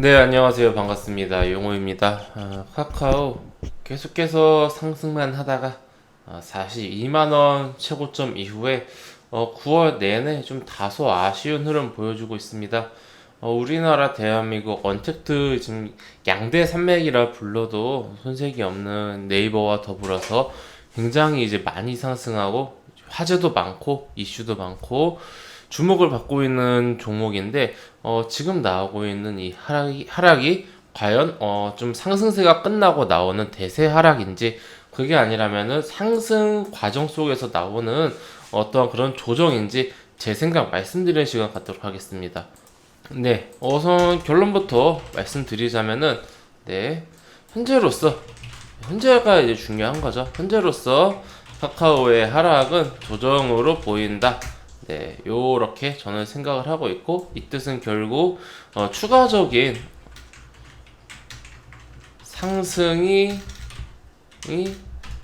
네, 안녕하세요. 반갑습니다. 용호입니다. 카카오 계속해서 상승만 하다가 42만원 최고점 이후에 9월 내내 좀 다소 아쉬운 흐름 보여주고 있습니다. 우리나라 대한민국 언택트 지금 양대 산맥이라 불러도 손색이 없는 네이버와 더불어서 굉장히 이제 많이 상승하고 화제도 많고 이슈도 많고 주목을 받고 있는 종목인데 지금 나오고 있는 이 하락이 과연 좀 상승세가 끝나고 나오는 대세 하락인지, 그게 아니라면은 상승 과정 속에서 나오는 어떤 그런 조정인지 제 생각 말씀드리는 시간 갖도록 하겠습니다. 네, 우선 결론부터 말씀드리자면은, 네, 현재로서, 현재가 이제 중요한 거죠. 현재로서 카카오의 하락은 조정으로 보인다. 네, 요렇게 저는 생각을 하고 있고, 이 뜻은 결국 추가적인 상승이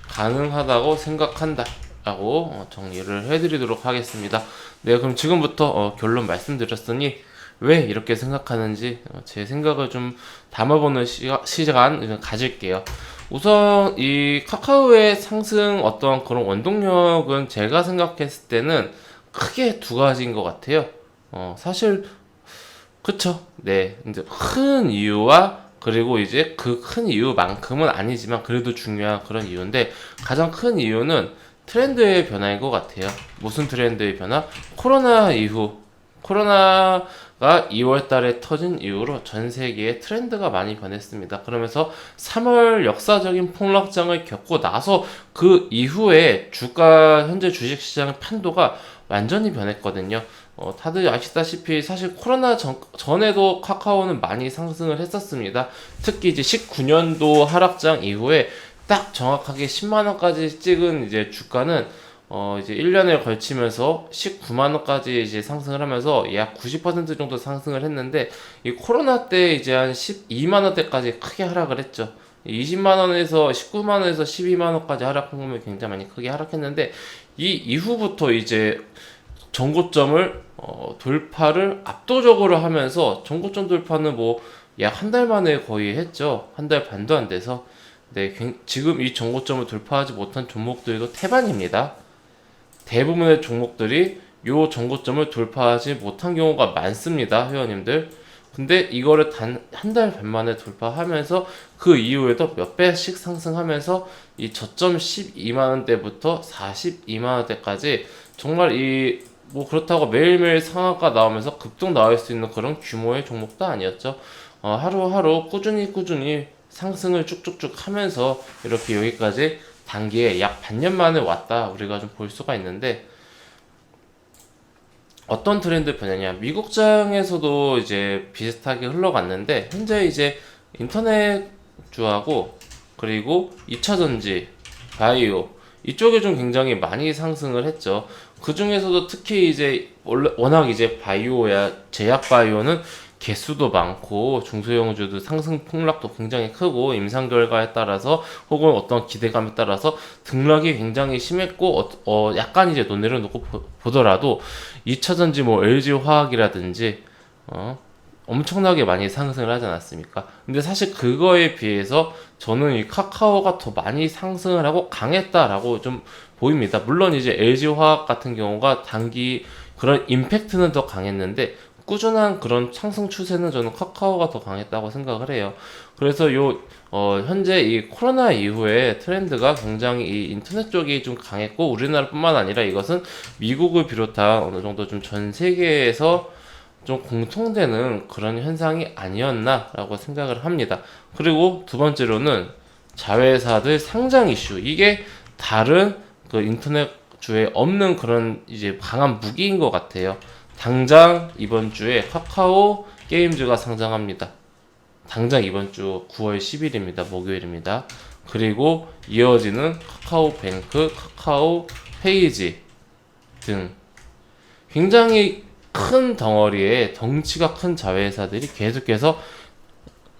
가능하다고 생각한다 라고 정리를 해드리도록 하겠습니다. 네, 그럼 지금부터 결론 말씀드렸으니 왜 이렇게 생각하는지 제 생각을 좀 담아보는 시간 가질게요. 우선 이 카카오의 상승 어떤 그런 원동력은 제가 생각했을 때는 크게 두 가지인 것 같아요. 사실 그쵸. 네, 이제 큰 이유와, 그리고 이제 그 큰 이유만큼은 아니지만 그래도 중요한 그런 이유인데, 가장 큰 이유는 트렌드의 변화인 것 같아요. 무슨 트렌드의 변화? 코로나 이후, 코로나가 2월 달에 터진 이후로 전 세계의 트렌드가 많이 변했습니다. 그러면서 3월 역사적인 폭락장을 겪고 나서 그 이후에 현재 주식시장 판도가 완전히 변했거든요. 다들 아시다시피 사실 코로나 전에도 카카오는 많이 상승을 했었습니다. 특히 이제 19년도 하락장 이후에 딱 정확하게 10만원까지 찍은 이제 주가는 이제 1년에 걸치면서 19만원까지 이제 상승을 하면서 약 90% 정도 상승을 했는데, 이 코로나 때 이제 한 12만원대까지 크게 하락을 했죠. 20만원에서 19만원에서 12만원까지 하락한 거면 굉장히 많이 크게 하락했는데, 이 이후부터 이제 정고점을 돌파를 압도적으로 하면서, 정고점 돌파는 뭐 약 한 달 만에 거의 했죠. 한 달 반도 안 돼서. 네, 지금 이 정고점을 돌파하지 못한 종목들도 태반입니다. 대부분의 종목들이 요 정고점을 돌파하지 못한 경우가 많습니다, 회원님들. 근데 이거를 단 한 달 반 만에 돌파하면서 그 이후에도 몇 배씩 상승하면서 이 저점 12만원대부터 42만원대까지 정말 뭐 그렇다고 매일매일 상한가 나오면서 급등 나올 수 있는 그런 규모의 종목도 아니었죠. 하루하루 꾸준히 상승을 쭉쭉쭉 하면서 이렇게 여기까지 단기에 약 반년 만에 왔다, 우리가 좀 볼 수가 있는데, 어떤 트렌드 변화냐? 미국장에서도 이제 비슷하게 흘러갔는데, 현재 이제 인터넷주하고 그리고 2차전지, 바이오 이쪽에 좀 굉장히 많이 상승을 했죠. 그 중에서도 특히 이제 워낙 이제 바이오야, 제약 바이오는 개수도 많고 중소형주도 상승 폭락도 굉장히 크고, 임상 결과에 따라서 혹은 어떤 기대감에 따라서 등락이 굉장히 심했고, 약간 이제 논리를 놓고 보더라도 2차전지 뭐 LG 화학이라든지 엄청나게 많이 상승을 하지 않았습니까? 근데 사실 그거에 비해서 저는 이 카카오가 더 많이 상승을 하고 강했다라고 좀 보입니다. 물론 이제 LG 화학 같은 경우가 단기 그런 임팩트는 더 강했는데, 꾸준한 그런 상승 추세는 저는 카카오가 더 강했다고 생각을 해요. 그래서 현재 이 코로나 이후에 트렌드가 굉장히 이 인터넷 쪽이 좀 강했고, 우리나라뿐만 아니라 이것은 미국을 비롯한 어느 정도 좀 전 세계에서 좀 공통되는 그런 현상이 아니었나라고 생각을 합니다. 그리고 두 번째로는 자회사들 상장 이슈. 이게 다른 그 인터넷 주에 없는 그런 이제 강한 무기인 것 같아요. 당장 이번 주에 카카오 게임즈가 상장합니다. 당장 이번 주 9월 10일입니다. 목요일입니다. 그리고 이어지는 카카오뱅크, 카카오 페이지 등 굉장히 큰 덩어리에 덩치가 큰 자회사들이 계속해서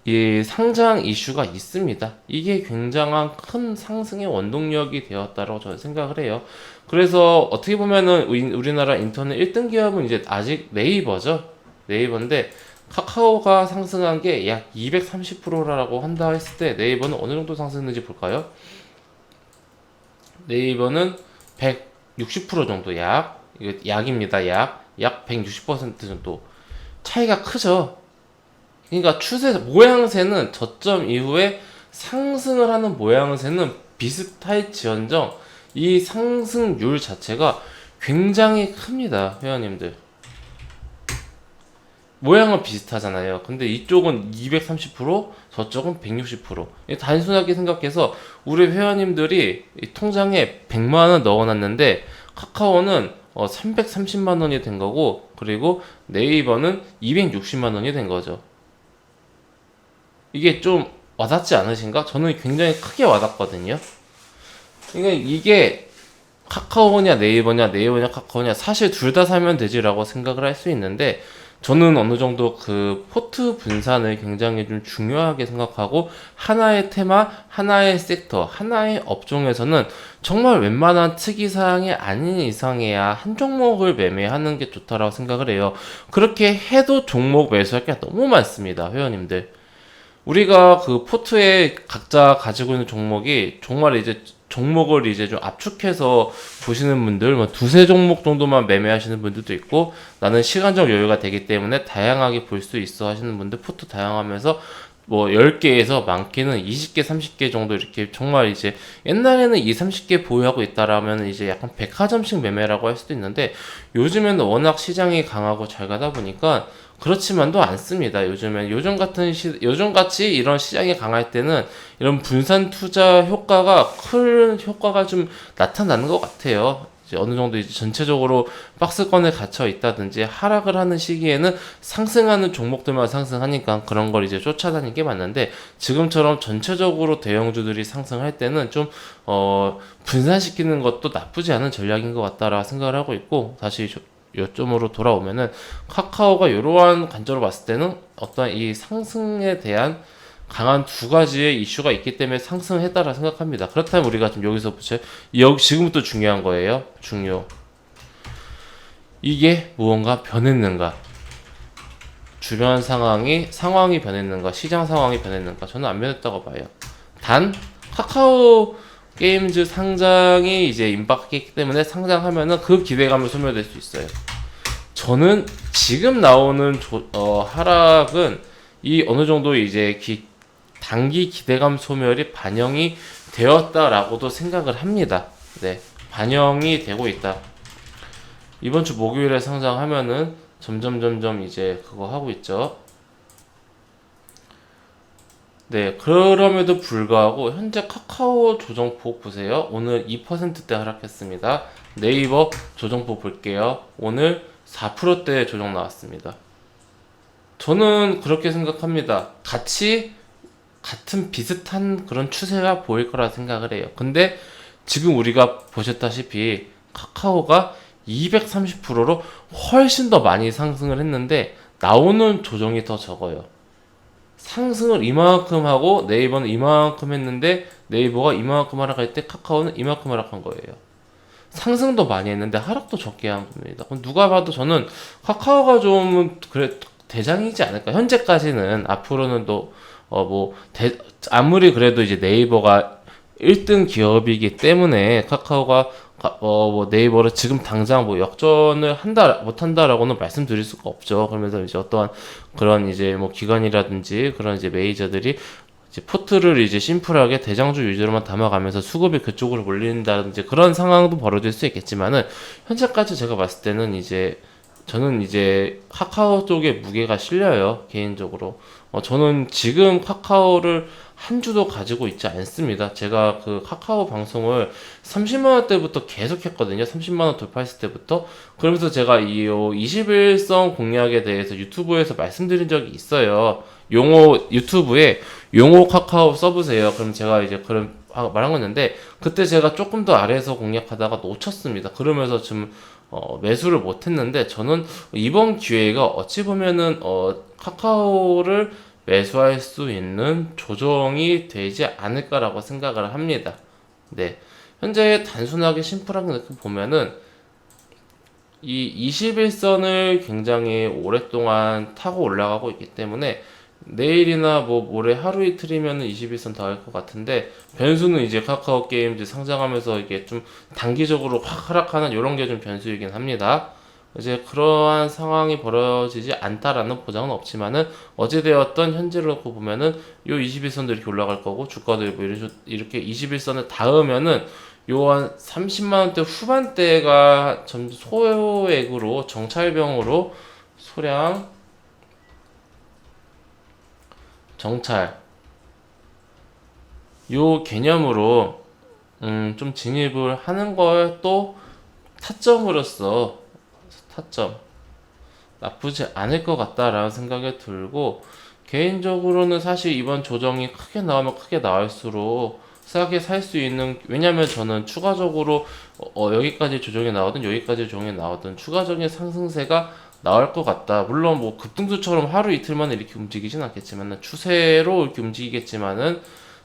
이 상장 이슈가 있습니다. 이게 굉장한 큰 상승의 원동력이 되었다고 저는 생각을 해요. 그래서 어떻게 보면은 우리나라 인터넷 1등 기업은 이제 아직 네이버죠. 네이버인데 카카오가 상승한 게 약 230%라고 한다 했을 때 네이버는 어느 정도 상승했는지 볼까요? 네이버는 160% 정도 이거 약입니다. 약 160% 정도 차이가 크죠. 그러니까 모양새는 저점 이후에 상승을 하는 모양새는 비슷할지언정 이 상승률 자체가 굉장히 큽니다, 회원님들. 모양은 비슷하잖아요. 근데 이쪽은 230%, 저쪽은 160%. 단순하게 생각해서 우리 회원님들이 이 통장에 100만 원 넣어놨는데 카카오는 330만 원이 된 거고, 그리고 네이버는 260만 원이 된 거죠. 이게 좀 와닿지 않으신가? 저는 굉장히 크게 와닿거든요. 그러니까 이게 카카오냐 네이버냐 카카오냐, 사실 둘 다 사면 되지라고 생각을 할 수 있는데, 저는 어느 정도 그 포트 분산을 굉장히 좀 중요하게 생각하고, 하나의 테마, 하나의 섹터, 하나의 업종에서는 정말 웬만한 특이사항이 아닌 이상해야 한 종목을 매매하는 게 좋다라고 생각을 해요. 그렇게 해도 종목 매수할 게 너무 많습니다, 회원님들. 우리가 그 포트에 각자 가지고 있는 종목이 정말 이제 종목을 이제 좀 압축해서 보시는 분들, 뭐 두세 종목 정도만 매매하시는 분들도 있고, 나는 시간적 여유가 되기 때문에 다양하게 볼 수 있어 하시는 분들, 포트 다양하면서 뭐 10개에서 많게는 20개, 30개 정도 이렇게 정말 이제 옛날에는 2, 30개 보유하고 있다라면 이제 약간 백화점식 매매라고 할 수도 있는데, 요즘에는 워낙 시장이 강하고 잘 가다 보니까 그렇지만도 않습니다. 요즘 같이 이런 시장이 강할 때는 이런 분산 투자 효과가 큰 효과가 좀 나타나는 것 같아요. 이제 어느 정도 이제 전체적으로 박스권에 갇혀 있다든지 하락을 하는 시기에는 상승하는 종목들만 상승하니까 그런 걸 이제 쫓아다니는 게 맞는데, 지금처럼 전체적으로 대형주들이 상승할 때는 좀 분산시키는 것도 나쁘지 않은 전략인 것 같다라 생각을 하고 있고, 다시 요점으로 돌아오면은 카카오가 이러한 관점으로 봤을 때는 어떤 이 상승에 대한 강한 두 가지의 이슈가 있기 때문에 상승했다라 생각합니다. 그렇다면 우리가 좀 여기서 지금부터 중요한 거예요. 이게 무언가 변했는가? 주변 상황이 변했는가? 시장 상황이 변했는가? 저는 안 변했다고 봐요. 단 카카오 게임즈 상장이 이제 임박했기 때문에 상장하면은 그 기대감을 소멸될 수 있어요. 저는 지금 나오는 하락은 이 어느 정도 이제 단기 기대감 소멸이 반영이 되었다라고도 생각을 합니다. 네, 반영이 되고 있다. 이번 주 목요일에 상장하면은 점점 이제 그거 하고 있죠. 네, 그럼에도 불구하고 현재 카카오 조정폭 보세요. 오늘 2%대 하락했습니다. 네이버 조정폭 볼게요. 오늘 4%대 조정 나왔습니다. 저는 그렇게 생각합니다. 같은 비슷한 그런 추세가 보일 거라 생각을 해요. 근데 지금 우리가 보셨다시피 카카오가 230%로 훨씬 더 많이 상승을 했는데 나오는 조정이 더 적어요. 상승을 이만큼 하고 네이버는 이만큼 했는데, 네이버가 이만큼 하락할 때 카카오는 이만큼 하락한 거예요. 상승도 많이 했는데 하락도 적게 한 겁니다. 그럼 누가 봐도 저는 카카오가 좀 대장이지 않을까. 현재까지는. 앞으로는 또 아무리 그래도 이제 네이버가 1등 기업이기 때문에 카카오가 네이버를 지금 당장 역전을 못한다라고는 말씀드릴 수가 없죠. 그러면서 이제 어떠한 그런 이제 기관이라든지 그런 이제 메이저들이 이제 포트를 이제 심플하게 대장주 위주로만 담아가면서 수급이 그쪽으로 몰린다든지 그런 상황도 벌어질 수 있겠지만은, 현재까지 제가 봤을 때는 저는 이제 카카오 쪽에 무게가 실려요, 개인적으로. 저는 지금 카카오를 한 주도 가지고 있지 않습니다. 제가 그 카카오 방송을 30만원 때부터 계속 했거든요. 30만원 돌파했을 때부터. 그러면서 제가 이 21성 공략에 대해서 유튜브에서 말씀드린 적이 있어요. 유튜브에 용호 카카오 써보세요. 그럼 제가 이제 그런 말한 거였는데, 그때 제가 조금 더 아래에서 공략하다가 놓쳤습니다. 그러면서 지금 매수를 못했는데, 저는 이번 기회가 어찌 보면은 카카오를 매수할 수 있는 조정이 되지 않을까라고 생각을 합니다. 네, 현재 단순하게 심플하게 보면은 이 21선을 굉장히 오랫동안 타고 올라가고 있기 때문에 내일이나 뭐 모레 하루 이틀이면 21선 더 할 것 같은데, 변수는 이제 카카오 게임즈 상장하면서 이게 좀 단기적으로 확 하락하는 이런 게 좀 변수이긴 합니다. 이제 그러한 상황이 벌어지지 않다라는 보장은 없지만은, 어찌되었던 현재로 놓고 보면은 요 21선도 이렇게 올라갈 거고, 주가도 뭐 이렇게 21선을 닿으면은 요 한 30만 원대 후반대가 점 소액으로 정찰병으로 소량 정찰 요 개념으로 좀 진입을 하는 걸 또 타점으로서 타점 나쁘지 않을 것 같다라는 생각이 들고, 개인적으로는 사실 이번 조정이 크게 나오면 크게 나올수록 싸게 살 수 있는, 왜냐면 저는 추가적으로 여기까지 조정이 나오든 여기까지 조정이 나오든 추가적인 상승세가 나올 것 같다. 물론 뭐 급등주처럼 하루 이틀만에 이렇게 움직이진 않겠지만, 추세로 이렇게 움직이겠지만은,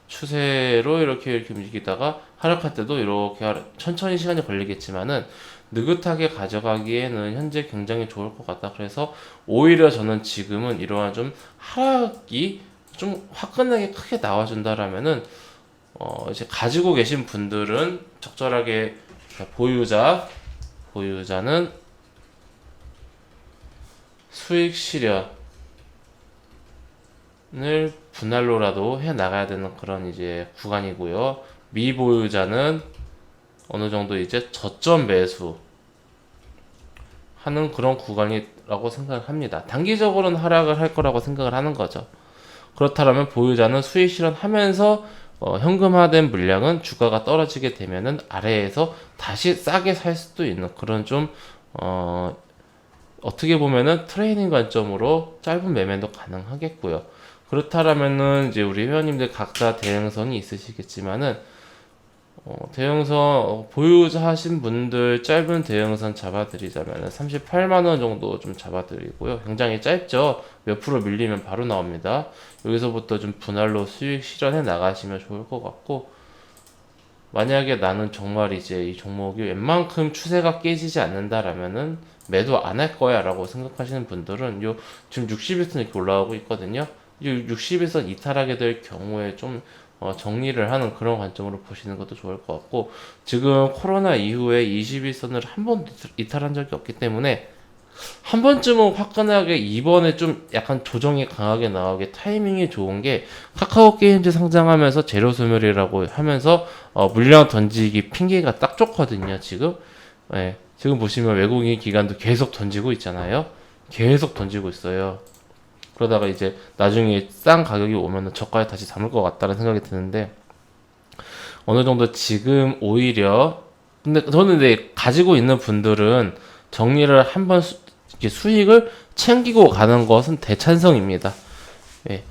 추세로 이렇게 움직이다가 하락할 때도 이렇게 천천히 시간이 걸리겠지만은 느긋하게 가져가기에는 현재 굉장히 좋을 것 같다. 그래서 오히려 저는 지금은 이러한 좀 하락이 좀 화끈하게 크게 나와준다라면은 이제 가지고 계신 분들은 적절하게, 보유자는 수익 실현을 분할로라도 해 나가야 되는 그런 이제 구간이고요. 미보유자는 어느 정도 이제 저점 매수 하는 그런 구간이라고 생각을 합니다. 단기적으로는 하락을 할 거라고 생각을 하는 거죠. 그렇다면 보유자는 수익 실현하면서 현금화된 물량은 주가가 떨어지게 되면은 아래에서 다시 싸게 살 수도 있는 그런 좀 어떻게 보면은 트레이닝 관점으로 짧은 매매도 가능하겠고요. 그렇다면은 이제 우리 회원님들 각자 대응선이 있으시겠지만은, 대형선 보유자 하신 분들 짧은 대형선 잡아드리자면 38만원 정도 좀 잡아드리고요. 굉장히 짧죠. 몇 프로 밀리면 바로 나옵니다. 여기서부터 좀 분할로 수익 실현해 나가시면 좋을 것 같고, 만약에 나는 정말 이제 이 종목이 웬만큼 추세가 깨지지 않는다라면은 매도 안 할 거야 라고 생각하시는 분들은 요 지금 60일선 이렇게 올라가고 있거든요. 이 60일선 이탈하게 될 경우에 좀 정리를 하는 그런 관점으로 보시는 것도 좋을 것 같고, 지금 코로나 이후에 21선을 한 번도 이탈한 적이 없기 때문에 한 번쯤은 화끈하게, 이번에 좀 약간 조정이 강하게 나오게 타이밍이 좋은 게, 카카오 게임즈 상장하면서 재료 소멸이라고 하면서 물량 던지기 핑계가 딱 좋거든요. 지금 지금 보시면 외국인 기관도 계속 던지고 있잖아요. 계속 던지고 있어요. 그러다가 이제 나중에 싼 가격이 오면은 저가에 다시 담을 것 같다는 생각이 드는데, 어느 정도 지금 오히려, 근데 저는 이제 가지고 있는 분들은 정리를 한번 수익을 챙기고 가는 것은 대찬성입니다. 예.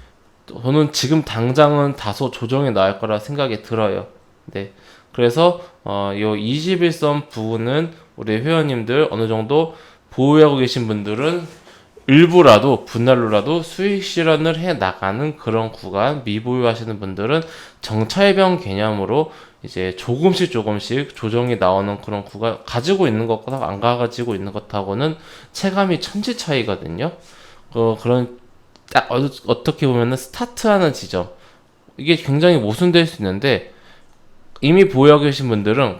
저는 지금 당장은 다소 조정이 나올 거라 생각이 들어요. 네. 그래서 요 21선 부분은 우리 회원님들 어느 정도 보유하고 계신 분들은 일부라도 분할로라도 수익 실현을 해 나가는 그런 구간, 미보유하시는 분들은 정찰병 개념으로 이제 조금씩 조정이 나오는 그런 구간, 가지고 있는 것과 안 가지고 있는 것하고는 체감이 천지 차이거든요. 그런 딱 어떻게 보면은 스타트하는 지점, 이게 굉장히 모순될 수 있는데, 이미 보유하고 계신 분들은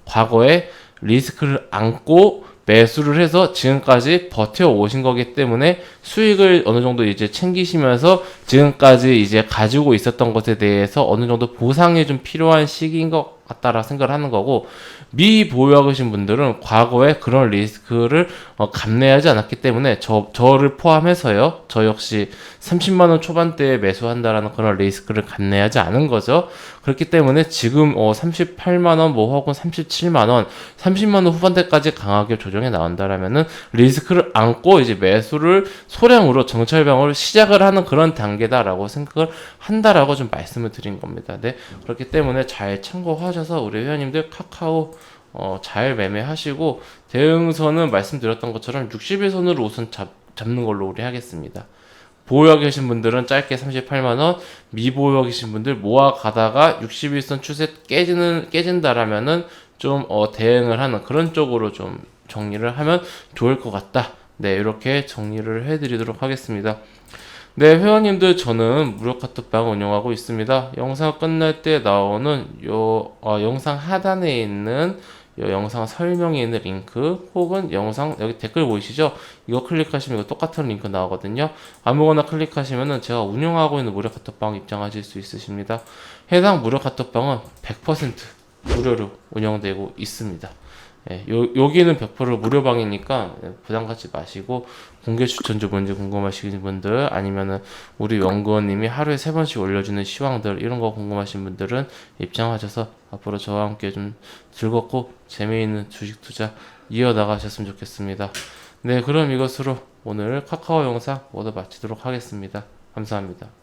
과거에 리스크를 안고 매수를 해서 지금까지 버텨오신 거기 때문에 수익을 어느 정도 이제 챙기시면서 지금까지 이제 가지고 있었던 것에 대해서 어느 정도 보상이 좀 필요한 시기인 것 같다라 생각을 하는 거고, 미보유하고 계신 분들은 과거에 그런 리스크를 감내하지 않았기 때문에 저를 포함해서요, 저 역시 30만원 초반대에 매수한다라는 그런 리스크를 감내하지 않은 거죠. 그렇기 때문에 지금 38만원 뭐 혹은 37만원 30만원 후반대까지 강하게 조정해 나온다라면은 리스크를 안고 이제 매수를 소량으로 정찰병으로 시작을 하는 그런 단계다라고 생각을 한다라고 좀 말씀을 드린 겁니다. 네. 그렇기 때문에 잘 참고하셔서 우리 회원님들 카카오 잘 매매하시고, 대응선은 말씀드렸던 것처럼 60일선으로 우선 잡는 걸로 우리 하겠습니다. 보유하고 계신 분들은 짧게 38만원, 미보유하고 계신 분들 모아가다가 61선 추세 깨진다라면은 좀 대응을 하는 그런 쪽으로 좀 정리를 하면 좋을 것 같다. 네, 이렇게 정리를 해드리도록 하겠습니다. 네, 회원님들, 저는 무료 카톡방 운영하고 있습니다. 영상 끝날 때 나오는 영상 하단에 있는 요 영상 설명에 있는 링크, 혹은 영상 여기 댓글 보이시죠? 이거 클릭하시면 이거 똑같은 링크 나오거든요. 아무거나 클릭하시면은 제가 운영하고 있는 무료 카톡방 입장하실 수 있으십니다. 해당 무료 카톡방은 100% 무료로 운영되고 있습니다. 예, 여기는 100% 무료방이니까 부담 갖지 마시고, 공개 추천주 뭔지 궁금하신 분들, 아니면은 우리 연구원님이 하루에 3번씩 올려주는 시황들, 이런 거 궁금하신 분들은 입장하셔서 앞으로 저와 함께 좀 즐겁고 재미있는 주식 투자 이어나가셨으면 좋겠습니다. 네, 그럼 이것으로 오늘 카카오 영상 모두 마치도록 하겠습니다. 감사합니다.